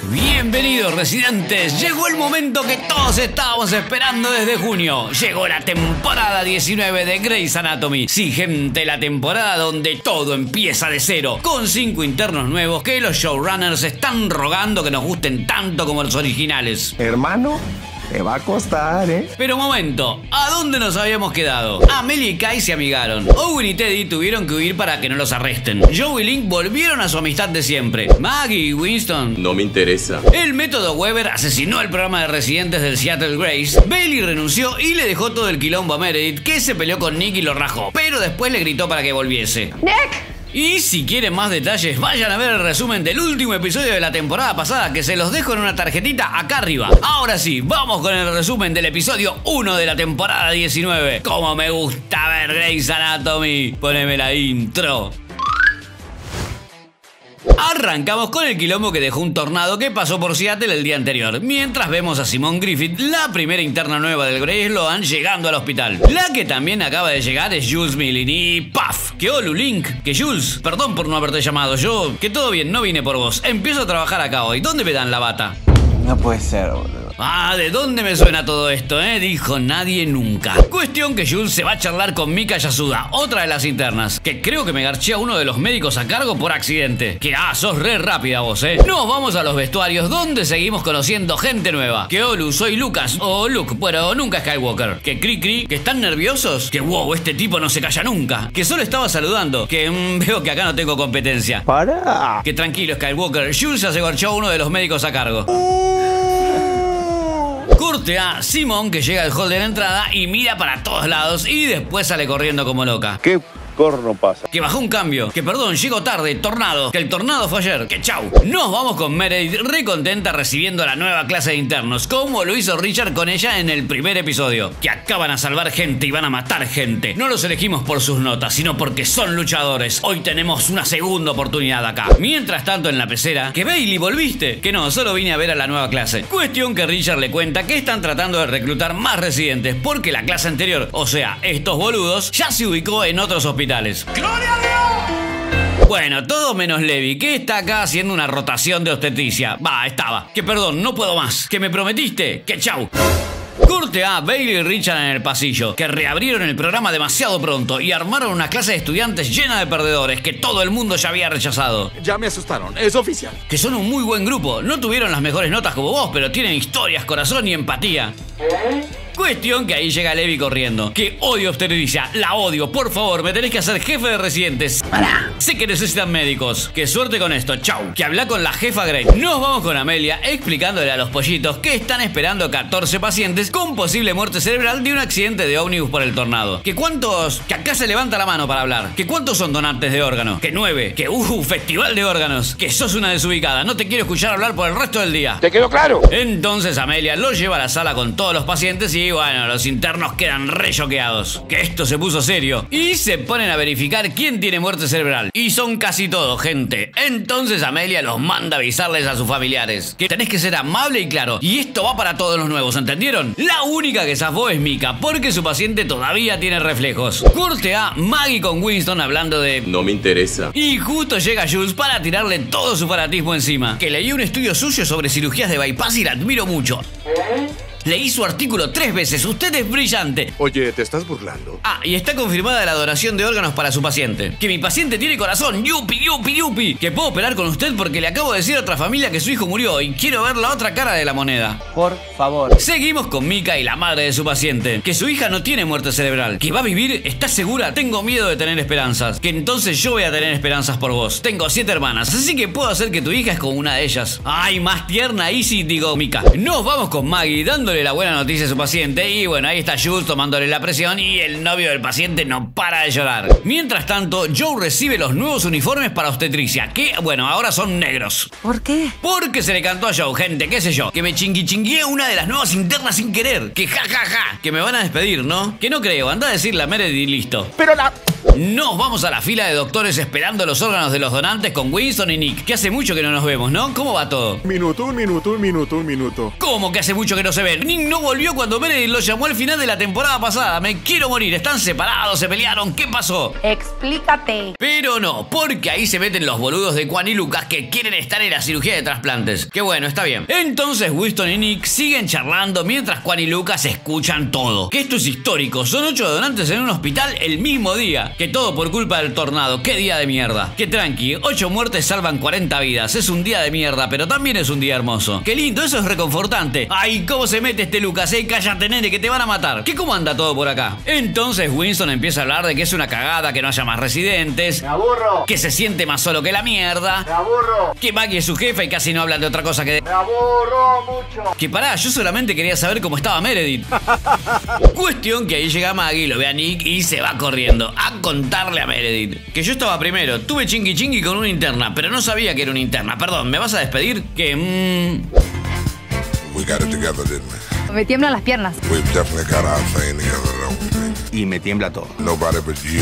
Bienvenidos, residentes. Llegó el momento que todos estábamos esperando desde junio. Llegó la temporada 19 de Grey's Anatomy. Sí, gente, la temporada donde todo empieza de cero, con 5 internos nuevos que los showrunners están rogando que nos gusten tanto como los originales. Hermano, te va a costar, ¿eh? Pero momento, ¿a dónde nos habíamos quedado? Amelia y Kai se amigaron. Owen y Teddy tuvieron que huir para que no los arresten. Joe y Link volvieron a su amistad de siempre. Maggie y Winston... No me interesa. El método Weber asesinó el programa de residentes del Seattle Grace. Bailey renunció y le dejó todo el quilombo a Meredith, que se peleó con Nick y lo rajó. Pero después le gritó para que volviese. ¡Nick! Y si quieren más detalles, vayan a ver el resumen del último episodio de la temporada pasada, que se los dejo en una tarjetita acá arriba. Ahora sí, vamos con el resumen del episodio 1 de la temporada 19. Como me gusta ver Grey's Anatomy. Poneme la intro. Arrancamos con el quilombo que dejó un tornado que pasó por Seattle el día anterior, mientras vemos a Simone Griffith, la primera interna nueva del Grey Sloan, llegando al hospital. La que también acaba de llegar es Jules Millin y ¡paf! Que Olu Link, que Jules, perdón por no haberte llamado, yo, que todo bien, no vine por vos, empiezo a trabajar acá hoy, ¿dónde me dan la bata? No puede ser, boludo. Ah, ¿de dónde me suena todo esto, Dijo nadie nunca. Cuestión que Jules se va a charlar con Mika Yasuda, otra de las internas, que creo que me garché a uno de los médicos a cargo por accidente. Que sos re rápida vos, Nos vamos a los vestuarios, donde seguimos conociendo gente nueva. Que Olu, soy Lucas, o Luke, pero nunca Skywalker. Que Cri, que están nerviosos. Que wow, este tipo no se calla nunca. Que solo estaba saludando. Que veo que acá no tengo competencia. ¡Para! Que tranquilo, Skywalker, Jules ya se garchó a uno de los médicos a cargo. Corte a Simone, que llega al hall de la entrada y mira para todos lados y después sale corriendo como loca. ¿Qué corno pasa? Que bajó un cambio. Que perdón, llego tarde, tornado. Que el tornado fue ayer. Que chau. Nos vamos con Meredith re contenta recibiendo a la nueva clase de internos, como lo hizo Richard con ella en el primer episodio. Que acaban a salvar gente y van a matar gente. No los elegimos por sus notas, sino porque son luchadores. Hoy tenemos una segunda oportunidad acá. Mientras tanto en la pecera, que Bailey, ¿volviste? Que no, solo vine a ver a la nueva clase. Cuestión que Richard le cuenta que están tratando de reclutar más residentes, porque la clase anterior, o sea, estos boludos, ya se ubicó en otros hospitales. ¡Gloria a Dios! Bueno, todo menos Levi, que está acá haciendo una rotación de obstetricia. Estaba. Que perdón, no puedo más. Que me prometiste. Que chau. Corte a Bailey y Richard en el pasillo, que reabrieron el programa demasiado pronto y armaron una clase de estudiantes llena de perdedores que todo el mundo ya había rechazado. Ya me asustaron, es oficial. Que son un muy buen grupo, no tuvieron las mejores notas como vos, pero tienen historias, corazón y empatía. Cuestión que ahí llega Levi corriendo. Que odio obstetricia, la odio, por favor, me tenés que hacer jefe de residentes. Sé que necesitan médicos. Que suerte con esto, chau. Que habla con la jefa Grey. Nos vamos con Amelia explicándole a los pollitos que están esperando 14 pacientes con posible muerte cerebral de un accidente de ómnibus por el tornado. Que cuántos... Que acá se levanta la mano para hablar. Que cuántos son donantes de órganos. Que 9. Que festival de órganos. Que sos una desubicada, no te quiero escuchar hablar por el resto del día. ¿Te quedó claro? Entonces Amelia lo lleva a la sala con todos los pacientes y bueno, los internos quedan re choqueados. Que esto se puso serio. Y se ponen a verificar quién tiene muerte cerebral. Y son casi todos, gente. Entonces Amelia los manda a avisarles a sus familiares. Que tenés que ser amable y claro. Y esto va para todos los nuevos, ¿entendieron? La única que zafó es Mika, porque su paciente todavía tiene reflejos. Corte a Maggie con Winston hablando de... No me interesa. Y justo llega Jules para tirarle todo su fanatismo encima. Que leí un estudio suyo sobre cirugías de bypass y la admiro mucho. Leí su artículo 3 veces, usted es brillante. Oye, ¿te estás burlando? Y está confirmada la donación de órganos para su paciente. Que mi paciente tiene corazón, yupi, yupi, yupi. Que puedo operar con usted porque le acabo de decir a otra familia que su hijo murió y quiero ver la otra cara de la moneda. Por favor. Seguimos con Mika y la madre de su paciente. Que su hija no tiene muerte cerebral. Que va a vivir, ¿estás segura? Tengo miedo de tener esperanzas. Que entonces yo voy a tener esperanzas por vos. Tengo 7 hermanas, así que puedo hacer que tu hija es como una de ellas. Ay, más tierna ahí sí, digo Mika. Nos vamos con Maggie dándole la buena noticia a su paciente y bueno, ahí está Jules tomándole la presión y el novio del paciente no para de llorar. Mientras tanto, Joe recibe los nuevos uniformes para obstetricia, que bueno, ahora son negros. ¿Por qué? Porque se le cantó a Joe, gente, qué sé yo. Que me chingué una de las nuevas internas sin querer. Que ja, ja, ja. Que me van a despedir, ¿no? Que no creo, anda a decirle a Meredith y listo. Pero Nos vamos a la fila de doctores esperando los órganos de los donantes con Winston y Nick, que hace mucho que no nos vemos, ¿no? ¿Cómo va todo? Un minuto. ¿Cómo que hace mucho que no se ven? Nick no volvió cuando Meredith lo llamó al final de la temporada pasada. Me quiero morir. Están separados, se pelearon. ¿Qué pasó? Explícate. Pero no, porque ahí se meten los boludos de Quan y Lucas que quieren estar en la cirugía de trasplantes. Que bueno, está bien. Entonces Winston y Nick siguen charlando mientras Quan y Lucas escuchan todo. Que esto es histórico. Son 8 donantes en un hospital el mismo día. Que todo por culpa del tornado. ¡Qué día de mierda! Que tranqui, 8 muertes salvan 40 vidas. Es un día de mierda, pero también es un día hermoso. ¡Qué lindo! Eso es reconfortante. ¡Ay, cómo se mete este Lucas! Cállate, nene, que te van a matar. ¿Qué cómo anda todo por acá? Entonces Winston empieza a hablar de que es una cagada que no haya más residentes. Me aburro. Que se siente más solo que la mierda. Me aburro. Que Maggie es su jefa y casi no hablan de otra cosa que de... Me aburro mucho. Que pará, yo solamente quería saber cómo estaba Meredith. Cuestión que ahí llega Maggie, lo ve a Nick y se va corriendo a contarle a Meredith que yo estaba primero, tuve chingui con una interna, pero no sabía que era una interna. Perdón, ¿me vas a despedir? Que We got it together, didn't we? Me tiemblan las piernas. We've definitely got our thing together, don't we? Y me tiembla todo. Nobody but you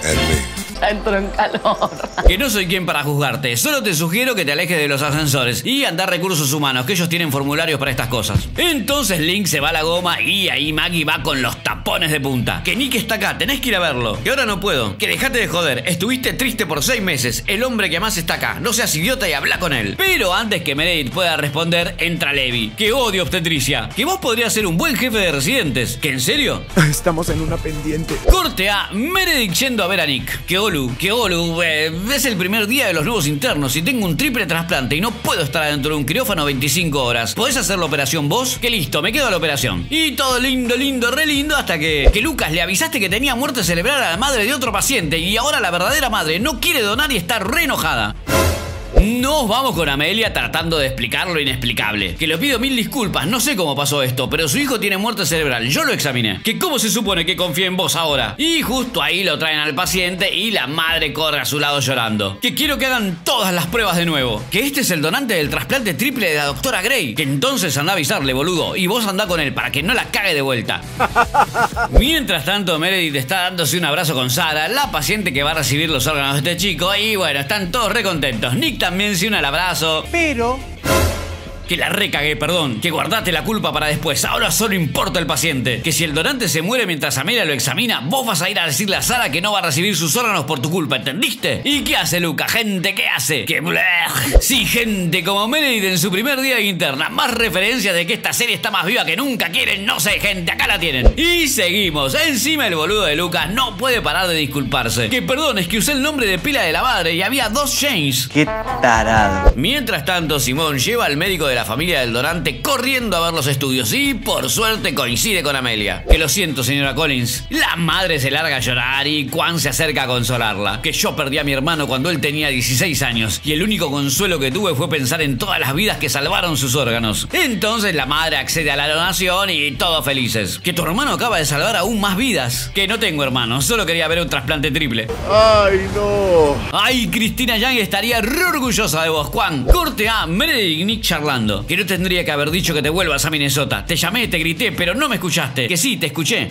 and me. Entro en calor. Que no soy quien para juzgarte, solo te sugiero que te alejes de los ascensores y anda a recursos humanos, que ellos tienen formularios para estas cosas. Entonces Link se va a la goma y ahí Maggie va con los tapones de punta. Que Nick está acá, tenés que ir a verlo. Que ahora no puedo. Que dejate de joder, estuviste triste por 6 meses. El hombre que más está acá, no seas idiota y habla con él. Pero antes que Meredith pueda responder, entra Levi. Que odio obstetricia. Que vos podrías ser un buen jefe de residentes. ¿Que en serio? Estamos en una pendiente. Corte a Meredith yendo a ver a Nick. Que Olu, es el primer día de los nuevos internos y tengo un triple trasplante y no puedo estar adentro de un quirófano 25 horas. ¿Podés hacer la operación vos? Que listo, me quedo a la operación. Y todo lindo, re lindo hasta que Lucas le avisaste que tenía muerte cerebral a la madre de otro paciente y ahora la verdadera madre no quiere donar y está re enojada. Nos vamos con Amelia tratando de explicar lo inexplicable. Que le pido 1000 disculpas, no sé cómo pasó esto, pero su hijo tiene muerte cerebral, yo lo examiné. Que cómo se supone que confía en vos ahora. Y justo ahí lo traen al paciente y la madre corre a su lado llorando. Que quiero que hagan todas las pruebas de nuevo. Que este es el donante del trasplante triple de la doctora Grey. Que entonces anda a avisarle, boludo, y vos andá con él para que no la cague de vuelta. Mientras tanto, Meredith está dándose un abrazo con Sarah, la paciente que va a recibir los órganos de este chico, y bueno, están todos re contentos. Nick también se une al abrazo. Pero Que la recagué, perdón. Que guardate la culpa para después. Ahora solo importa el paciente. Que si el donante se muere mientras Amelia lo examina, vos vas a ir a decirle a Sara que no va a recibir sus órganos por tu culpa, ¿entendiste? ¿Y qué hace Luca? Gente, ¿qué hace? Que sí, gente, como Meredith en su primer día de interna. Más referencias de que esta serie está más viva que nunca. Quieren, no sé, gente, acá la tienen. Y seguimos. Encima el boludo de Lucas no puede parar de disculparse. Que perdón, es que usé el nombre de pila de la madre y había 2 James. qué tarado. Mientras tanto, Simón lleva al médico de la familia del donante corriendo a ver los estudios y por suerte coincide con Amelia. Que lo siento, señora Collins. La madre se larga a llorar y Quan se acerca a consolarla. Que yo perdí a mi hermano cuando él tenía 16 años y el único consuelo que tuve fue pensar en todas las vidas que salvaron sus órganos. Entonces la madre accede a la donación y todos felices. Que tu hermano acaba de salvar aún más vidas. Que no tengo hermano, solo quería ver un trasplante triple. ¡Ay, no! Ay, Cristina Yang estaría re orgullosa de vos, Quan. Corte a Meredith y Nick charlando. Que no tendría que haber dicho que te vuelvas a Minnesota. Te llamé, te grité, pero no me escuchaste. Que sí, te escuché.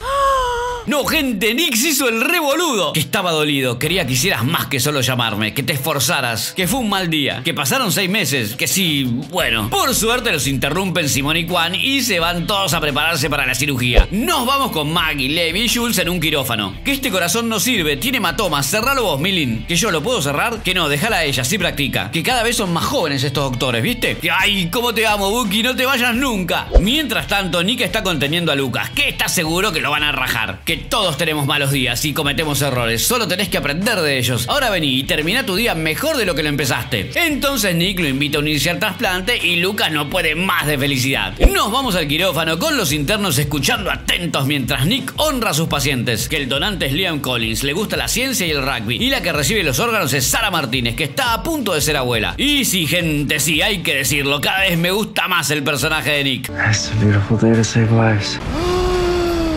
No, gente, Nick se hizo el re boludo. Que estaba dolido, quería que hicieras más que solo llamarme. Que te esforzaras, que fue un mal día. Que pasaron 6 meses, que sí, bueno. Por suerte los interrumpen Simón y Quan y se van todos a prepararse para la cirugía. Nos vamos con Maggie, Levi y Jules en un quirófano. Que este corazón no sirve, tiene hematomas, cerralo vos, Milin. Que yo lo puedo cerrar, que no, déjala a ella, sí practica. Que cada vez son más jóvenes estos doctores, ¿viste? Que ay, cómo te amo, Bucky, no te vayas nunca. Mientras tanto, Nick está conteniendo a Lucas, que está seguro que lo van a rajar. Que todos tenemos malos días y cometemos errores, solo tenés que aprender de ellos. Ahora vení y termina tu día mejor de lo que lo empezaste. Entonces Nick lo invita a unirse al trasplante y Lucas no puede más de felicidad. Nos vamos al quirófano con los internos escuchando atentos mientras Nick honra a sus pacientes. Que el donante es Liam Collins, le gusta la ciencia y el rugby. Y la que recibe los órganos es Sara Martínez, que está a punto de ser abuela. Y sí, gente, sí, hay que decirlo, cada vez me gusta más el personaje de Nick. It's a beautiful day to save lives.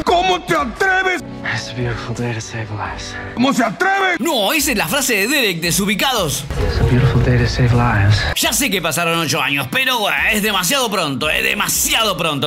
¿Cómo te atreves? It's a beautiful day to save lives. ¿Cómo se atreve? No, esa es la frase de Derek, Desubicados. It's a beautiful day to save lives. Ya sé que pasaron 8 años, pero bueno, es demasiado pronto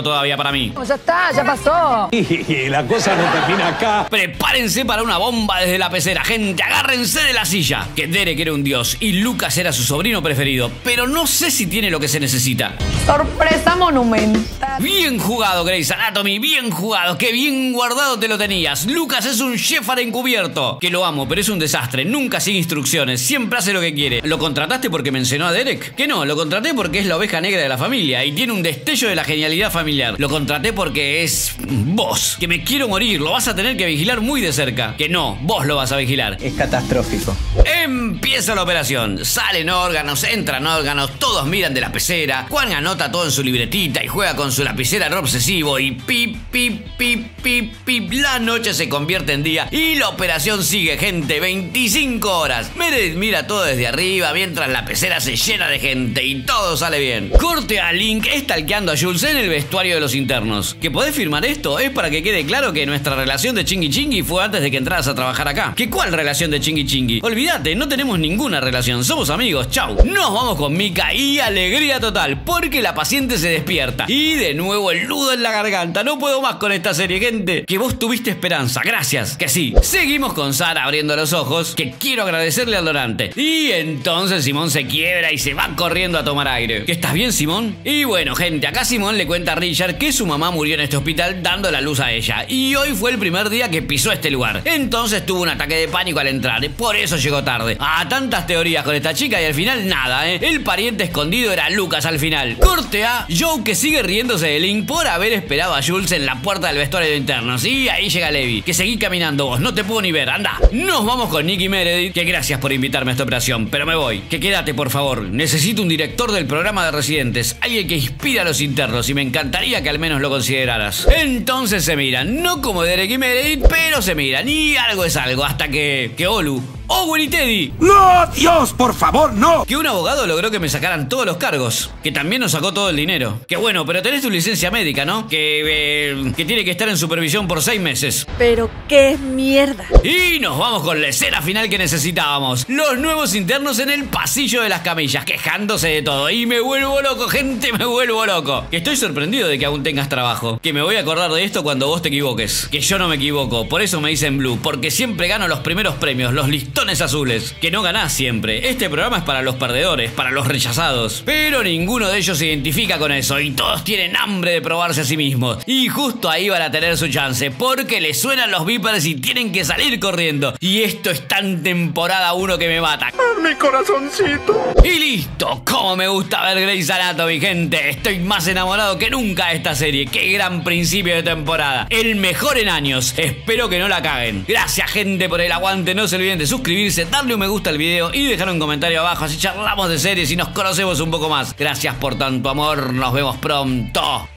todavía para mí. Ya está, ya pasó. Y la cosa no termina acá. Prepárense para una bomba desde la pecera, gente, agárrense de la silla. Que Derek era un dios y Lucas era su sobrino preferido, pero no sé si tiene lo que se necesita. Sorpresa monumental. Bien jugado, Grey's Anatomy, bien jugado, qué bien guardado te lo tenías. Lucas es un Shepard encubierto, que lo amo, pero es un desastre, nunca sigue instrucciones, siempre hace lo que quiere. ¿Lo contrataste porque mencionó a Derek? Que no, lo contraté porque es la oveja negra de la familia y tiene un destello de la genialidad familiar. Lo contraté porque es vos, que me quiero morir, lo vas a tener que vigilar muy de cerca. Que no, vos lo vas a vigilar. Es catastrófico. Empieza la operación, salen órganos, entran órganos, todos miran de la pecera. Juan anota todo en su libretita y juega con su lapicera no obsesivo y pip, pip, pip, pip, pip. La noche se convierte en día y la operación sigue, gente, 25 horas. Meredith mira todo desde arriba mientras la pecera se llena de gente y todo sale bien. Corte a Link stalkeando a Jules en el vestuario de los internos. ¿Que podés firmar esto? Es para que quede claro que nuestra relación de chingui chingui fue antes de que entraras a trabajar acá. ¿Que cuál relación de chingui chingui? Olvídate, no tenemos ninguna relación, somos amigos, chau. Nos vamos con Mika y alegría total, porque la paciente se despierta. Y de nuevo el nudo en la garganta, no puedo más con esta serie, gente. Que vos tuviste esperanza, gracias, que sí. Seguimos con Sara abriendo los ojos, que quiero agradecerle al donante. Y entonces Simón se quiebra y se va corriendo a tomar aire. ¿Que estás bien, Simón? Y bueno, gente, acá Simón le cuenta a Richard que su mamá murió en este hospital dando la luz a ella. Y hoy fue el primer día que pisó este lugar. Entonces tuvo un ataque de pánico al entrar, por eso llegó tarde. Tantas teorías con esta chica y al final nada, El pariente escondido era Lucas al final. Corte a Joe, que sigue riéndose de Link por haber esperado a Jules en la puerta del vestuario de internos. Y ahí llega Levi, que seguí caminando vos, no te puedo ni ver, anda. Nos vamos con Nick y Meredith, que gracias por invitarme a esta operación, pero me voy. Que quédate, por favor. Necesito un director del programa de residentes, alguien que inspire a los internos y me encantaría que al menos lo consideraras. Entonces se miran, no como Derek y Meredith, pero se miran y algo es algo, hasta que Olu, Owen y Teddy. ¡No, Dios, por favor, no! Que un abogado logró que me sacaran todos los cargos. Que también nos sacó todo el dinero. Que bueno, pero tenés tu licencia médica, ¿no? Que tiene que estar en supervisión por 6 meses. Pero qué mierda. Y nos vamos con la escena final que necesitábamos. Los nuevos internos en el pasillo de las camillas, quejándose de todo. Y me vuelvo loco, gente, me vuelvo loco. Que estoy sorprendido de que aún tengas trabajo. Que me voy a acordar de esto cuando vos te equivoques. Que yo no me equivoco, por eso me dicen Blue. Porque siempre gano los primeros premios, los listones azules. Que no ganás siempre. Este programa es para los perdedores, para los rechazados. Pero ninguno de ellos se identifica con eso. Y todos tienen hambre de probarse a sí mismos. Y justo ahí van a tener su chance. Porque les suenan los beepers y tienen que salir corriendo. Y esto es tan temporada 1 que me mata. Mi corazoncito. Y listo. Cómo me gusta ver Grey's Anatomy, gente. Estoy más enamorado que nunca de esta serie. Qué gran principio de temporada. El mejor en años. Espero que no la caguen. Gracias, gente, por el aguante. No se olviden de suscribirse, darle un me gusta al video y dejar un comentario abajo. Así charlamos de series y nos conocemos un poco más. Gracias por tanto amor. Nos vemos pronto.